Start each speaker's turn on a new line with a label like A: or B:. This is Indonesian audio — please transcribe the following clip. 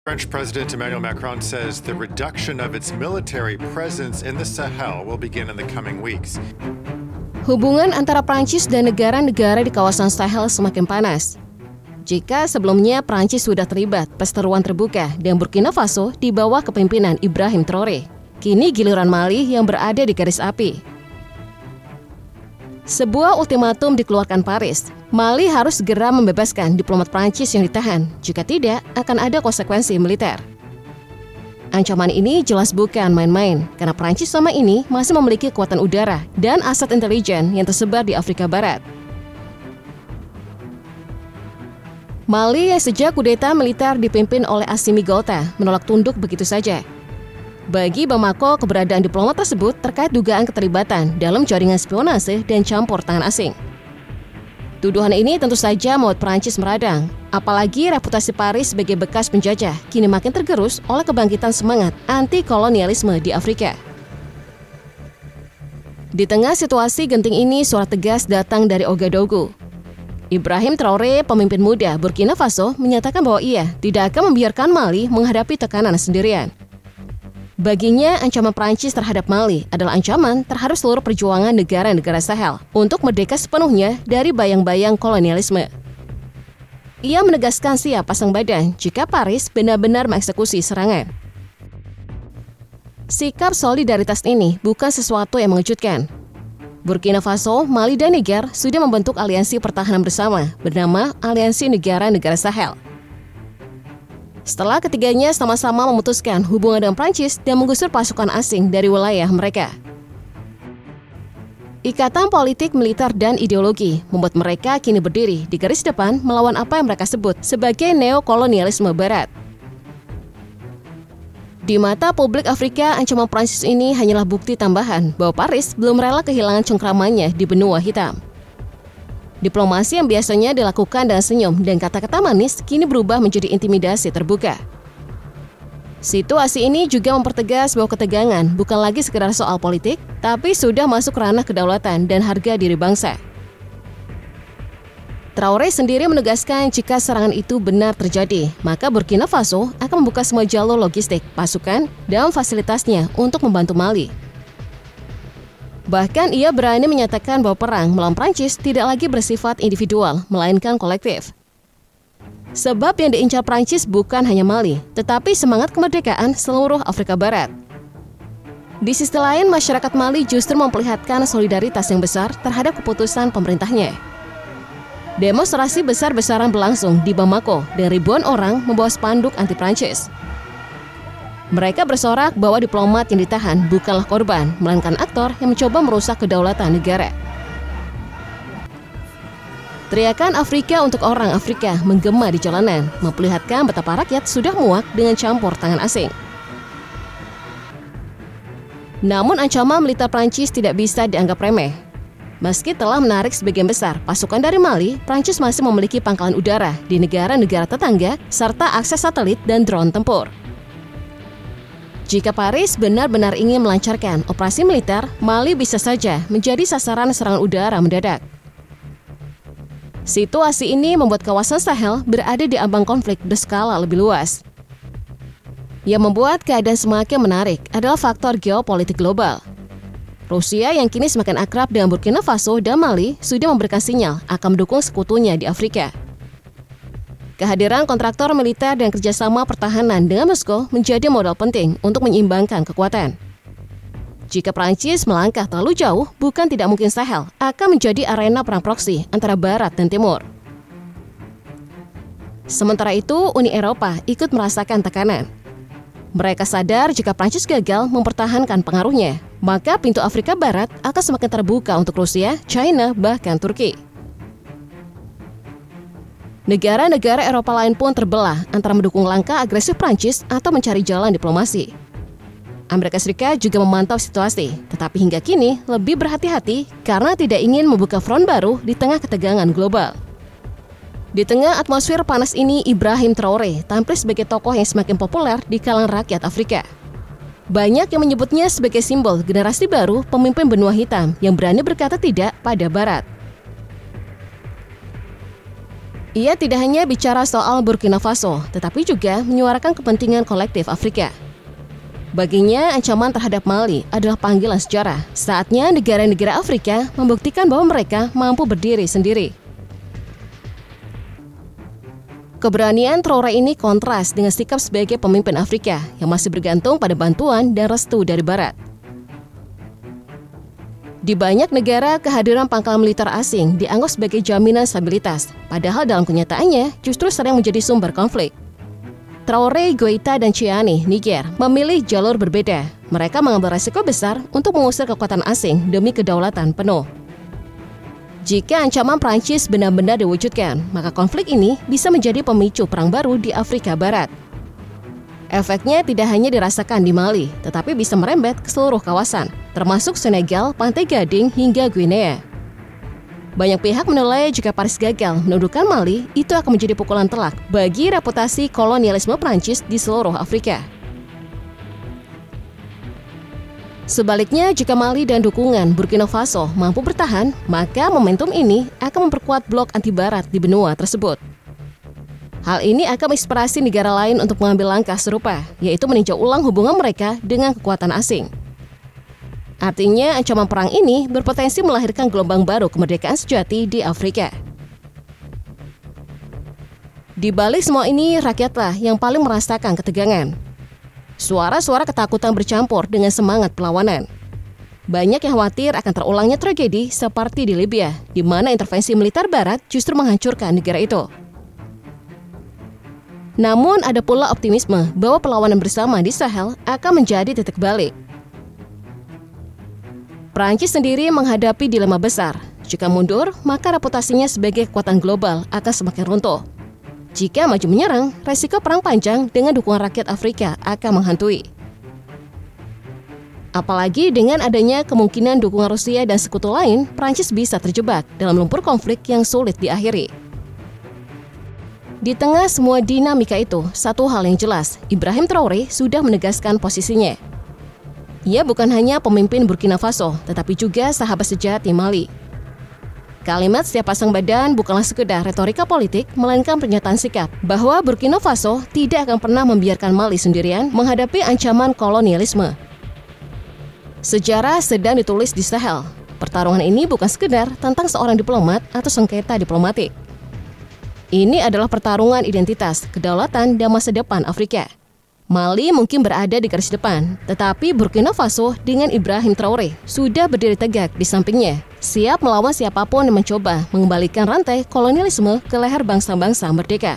A: French President Emmanuel Macron says the reduction of its military presence in the Sahel will begin in the coming weeks.
B: Hubungan antara Prancis dan negara-negara di kawasan Sahel semakin panas. Jika sebelumnya Prancis sudah terlibat perseteruan terbuka dan Burkina Faso di bawah kepemimpinan Ibrahim Traoré, kini giliran Mali yang berada di garis api. Sebuah ultimatum dikeluarkan Paris. Mali harus segera membebaskan diplomat Prancis yang ditahan. Jika tidak, akan ada konsekuensi militer. Ancaman ini jelas bukan main-main, karena Prancis selama ini masih memiliki kekuatan udara dan aset intelijen yang tersebar di Afrika Barat. Mali yang sejak kudeta militer dipimpin oleh Assimi Goïta menolak tunduk begitu saja. Bagi Bamako, keberadaan diplomat tersebut terkait dugaan keterlibatan dalam jaringan spionase dan campur tangan asing. Tuduhan ini tentu saja membuat Prancis meradang, apalagi reputasi Paris sebagai bekas penjajah kini makin tergerus oleh kebangkitan semangat anti-kolonialisme di Afrika. Di tengah situasi genting ini, suara tegas datang dari Ouagadougou. Ibrahim Traoré, pemimpin muda Burkina Faso, menyatakan bahwa ia tidak akan membiarkan Mali menghadapi tekanan sendirian. Baginya, ancaman Prancis terhadap Mali adalah ancaman terhadap seluruh perjuangan negara-negara Sahel untuk merdeka sepenuhnya dari bayang-bayang kolonialisme. Ia menegaskan siap pasang badan jika Paris benar-benar mengeksekusi serangan. Sikap solidaritas ini bukan sesuatu yang mengejutkan. Burkina Faso, Mali, dan Niger sudah membentuk aliansi pertahanan bersama bernama Aliansi Negara-Negara Sahel. Setelah ketiganya sama-sama memutuskan hubungan dengan Prancis dan menggusur pasukan asing dari wilayah mereka. Ikatan politik, militer, dan ideologi membuat mereka kini berdiri di garis depan melawan apa yang mereka sebut sebagai neokolonialisme Barat. Di mata publik Afrika, ancaman Prancis ini hanyalah bukti tambahan bahwa Paris belum rela kehilangan cengkramannya di benua hitam. Diplomasi yang biasanya dilakukan dengan senyum dan kata-kata manis kini berubah menjadi intimidasi terbuka. Situasi ini juga mempertegas bahwa ketegangan bukan lagi sekedar soal politik, tapi sudah masuk ranah kedaulatan dan harga diri bangsa. Traoré sendiri menegaskan jika serangan itu benar terjadi, maka Burkina Faso akan membuka semua jalur logistik, pasukan, dan fasilitasnya untuk membantu Mali. Bahkan ia berani menyatakan bahwa perang melawan Prancis tidak lagi bersifat individual, melainkan kolektif. Sebab yang diincar Prancis bukan hanya Mali, tetapi semangat kemerdekaan seluruh Afrika Barat. Di sisi lain, masyarakat Mali justru memperlihatkan solidaritas yang besar terhadap keputusan pemerintahnya. Demonstrasi besar-besaran berlangsung di Bamako dan ribuan orang membawa spanduk anti-Prancis. Mereka bersorak bahwa diplomat yang ditahan bukanlah korban, melainkan aktor yang mencoba merusak kedaulatan negara. Teriakan Afrika untuk orang Afrika menggema di jalanan, memperlihatkan betapa rakyat sudah muak dengan campur tangan asing. Namun ancaman militer Prancis tidak bisa dianggap remeh. Meski telah menarik sebagian besar pasukan dari Mali, Prancis masih memiliki pangkalan udara di negara-negara tetangga serta akses satelit dan drone tempur. Jika Paris benar-benar ingin melancarkan operasi militer, Mali bisa saja menjadi sasaran serangan udara mendadak. Situasi ini membuat kawasan Sahel berada di ambang konflik berskala lebih luas. Yang membuat keadaan semakin menarik adalah faktor geopolitik global. Rusia yang kini semakin akrab dengan Burkina Faso dan Mali sudah memberikan sinyal akan mendukung sekutunya di Afrika. Kehadiran kontraktor militer dan kerjasama pertahanan dengan Moskow menjadi modal penting untuk menyeimbangkan kekuatan. Jika Prancis melangkah terlalu jauh, bukan tidak mungkin Sahel akan menjadi arena perang proksi antara Barat dan Timur. Sementara itu, Uni Eropa ikut merasakan tekanan. Mereka sadar jika Prancis gagal mempertahankan pengaruhnya, maka pintu Afrika Barat akan semakin terbuka untuk Rusia, China, bahkan Turki. Negara-negara Eropa lain pun terbelah antara mendukung langkah agresif Prancis atau mencari jalan diplomasi. Amerika Serikat juga memantau situasi, tetapi hingga kini lebih berhati-hati karena tidak ingin membuka front baru di tengah ketegangan global. Di tengah atmosfer panas ini, Ibrahim Traoré tampil sebagai tokoh yang semakin populer di kalangan rakyat Afrika. Banyak yang menyebutnya sebagai simbol generasi baru pemimpin benua hitam yang berani berkata tidak pada Barat. Ia tidak hanya bicara soal Burkina Faso, tetapi juga menyuarakan kepentingan kolektif Afrika. Baginya, ancaman terhadap Mali adalah panggilan sejarah. Saatnya negara-negara Afrika membuktikan bahwa mereka mampu berdiri sendiri. Keberanian Traoré ini kontras dengan sikap sebagai pemimpin Afrika yang masih bergantung pada bantuan dan restu dari Barat. Di banyak negara, kehadiran pangkalan militer asing dianggap sebagai jaminan stabilitas, padahal dalam kenyataannya justru sering menjadi sumber konflik. Traoré, Goïta, dan Tchiani, Niger, memilih jalur berbeda. Mereka mengambil resiko besar untuk mengusir kekuatan asing demi kedaulatan penuh. Jika ancaman Prancis benar-benar diwujudkan, maka konflik ini bisa menjadi pemicu perang baru di Afrika Barat. Efeknya tidak hanya dirasakan di Mali, tetapi bisa merembet ke seluruh kawasan, termasuk Senegal, Pantai Gading, hingga Guinea. Banyak pihak menilai jika Paris gagal menundukkan Mali, itu akan menjadi pukulan telak bagi reputasi kolonialisme Prancis di seluruh Afrika. Sebaliknya, jika Mali dan dukungan Burkina Faso mampu bertahan, maka momentum ini akan memperkuat blok anti-Barat di benua tersebut. Hal ini akan menginspirasi negara lain untuk mengambil langkah serupa, yaitu meninjau ulang hubungan mereka dengan kekuatan asing. Artinya, ancaman perang ini berpotensi melahirkan gelombang baru kemerdekaan sejati di Afrika. Di balik semua ini, rakyatlah yang paling merasakan ketegangan. Suara-suara ketakutan bercampur dengan semangat perlawanan. Banyak yang khawatir akan terulangnya tragedi seperti di Libya, di mana intervensi militer Barat justru menghancurkan negara itu. Namun ada pula optimisme bahwa perlawanan bersama di Sahel akan menjadi titik balik. Prancis sendiri menghadapi dilema besar. Jika mundur, maka reputasinya sebagai kekuatan global akan semakin runtuh. Jika maju menyerang, resiko perang panjang dengan dukungan rakyat Afrika akan menghantui. Apalagi dengan adanya kemungkinan dukungan Rusia dan sekutu lain, Prancis bisa terjebak dalam lumpur konflik yang sulit diakhiri. Di tengah semua dinamika itu, satu hal yang jelas, Ibrahim Traoré sudah menegaskan posisinya. Ia bukan hanya pemimpin Burkina Faso, tetapi juga sahabat sejati Mali. Kalimat setiap pasang badan bukanlah sekedar retorika politik, melainkan pernyataan sikap bahwa Burkina Faso tidak akan pernah membiarkan Mali sendirian menghadapi ancaman kolonialisme. Sejarah sedang ditulis di Sahel. Pertarungan ini bukan sekedar tentang seorang diplomat atau sengketa diplomatik. Ini adalah pertarungan identitas, kedaulatan, dan masa depan Afrika. Mali mungkin berada di garis depan, tetapi Burkina Faso dengan Ibrahim Traoré sudah berdiri tegak di sampingnya, siap melawan siapapun yang mencoba mengembalikan rantai kolonialisme ke leher bangsa-bangsa merdeka.